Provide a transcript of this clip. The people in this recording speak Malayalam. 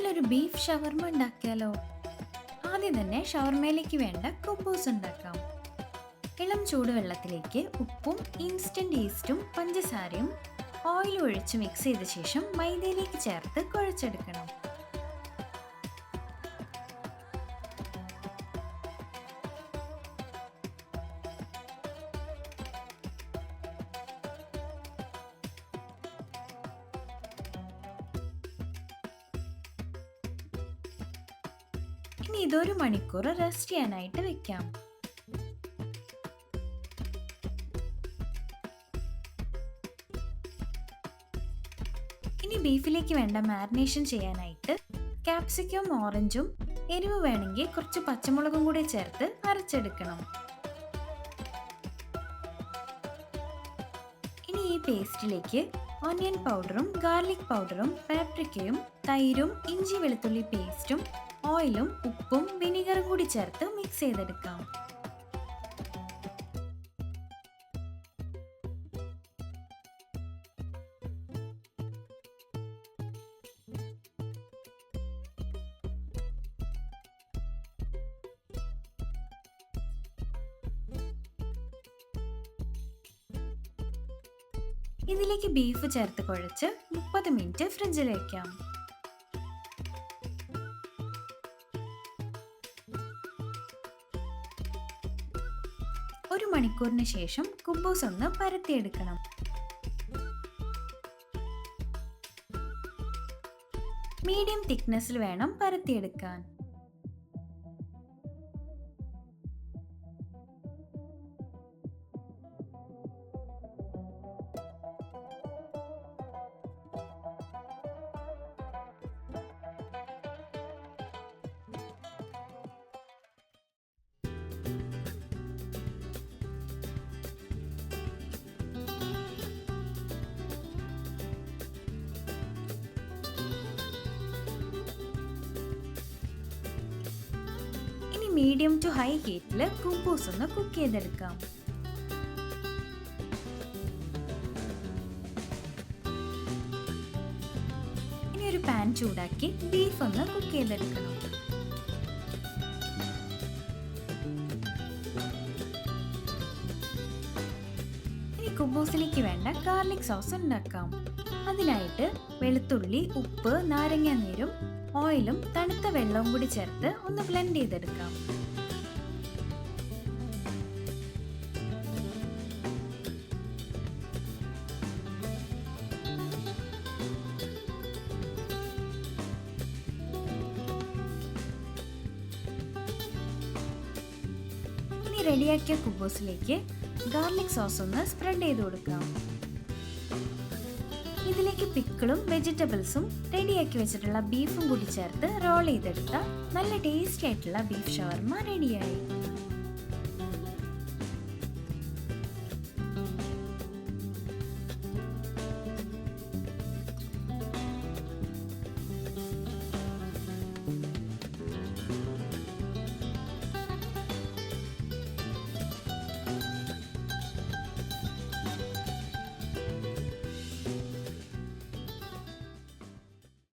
നമുക്കിന്നൊരു ബീഫ് ഷവർമ ഉണ്ടാക്കിയാലോ? ആദ്യം തന്നെ ഷവർമയിലേക്ക് വേണ്ട കുബൂസ് ഉണ്ടാക്കാം. ഇളം ചൂടുവെള്ളത്തിലേക്ക് ഉപ്പും ഇൻസ്റ്റന്റ് ഈസ്റ്റും പഞ്ചസാരയും ഓയിലും ഒഴിച്ച് മിക്സ് ചെയ്ത ശേഷം മൈദയിലേക്ക് ചേർത്ത് കുഴച്ചെടുക്കണം. ഇനി ഇതൊരു മണിക്കൂർ റെസ്റ്റ് ചെയ്യാനായിട്ട് വെക്കാം. ഇനി ബീഫിലേക്ക് വേണ്ട മാരിനേഷൻ ചെയ്യാനായിട്ട് ക്യാപ്സിക്കം, ഓറഞ്ചും എരിവ് വേണമെങ്കിൽ കുറച്ച് പച്ചമുളകും കൂടി ചേർത്ത് അരച്ചെടുക്കണം. ഇനി ഈ പേസ്റ്റിലേക്ക് ഓനിയൻ പൗഡറും ഗാർലിക് പൗഡറും പാപ്രിക്കയും തൈരും ഇഞ്ചി വെളുത്തുള്ളി പേസ്റ്റും ഓയിലും ഉപ്പും വിനീഗറും കൂടി ചേർത്ത് മിക്സ് ചെയ്തെടുക്കാം. ഇതിലേക്ക് ബീഫ് ചേർത്ത് കുഴച്ച് 30 മിനിറ്റ് ഫ്രിഡ്ജിൽ വയ്ക്കാം. ഒരു മണിക്കൂറിന് ശേഷം കുബൂസ് ഒന്ന് പരത്തിയെടുക്കണം. മീഡിയം തിക്നെസ്സിൽ വേണം പരത്തിയെടുക്കാൻ. മീഡിയം ടു ഹൈ ഹീറ്റിൽ കുബൂസ് ഒന്ന് കുക്ക് ചെയ്തെടുക്കാം. ഇനി ഒരു പാൻ ചൂടാക്കി ബീഫ് ഒന്ന് കുക്ക് ചെയ്തെടുക്കണം. ഇനി കുബൂസിലേക്ക് വേണ്ട ഗാർലിക് സോസ് ഉണ്ടാക്കാം. അതിനായിട്ട് വെളുത്തുള്ളി, ഉപ്പ്, നാരങ്ങാനീരും ഓയിലും തണുത്ത വെള്ളവും കൂടി ചേർത്ത് ഒന്ന് ബ്ലെൻഡ് ചെയ്തെടുക്കാം. ഇനി റെഡിയാക്കിയ കുബൂസിലേക്ക് ഗാർലിക് സോസ് ഒന്ന് സ്പ്രെഡ് ചെയ്ത് കൊടുക്കാം. ഇതിലേക്ക് പിക്കിളും വെജിറ്റബിൾസും റെഡിയാക്കി വെച്ചിട്ടുള്ള ബീഫും കൂടി ചേർത്ത് റോൾ ചെയ്തെടുത്താൽ നല്ല ടേസ്റ്റി ആയിട്ടുള്ള ബീഫ് ഷവർമ റെഡിയായി.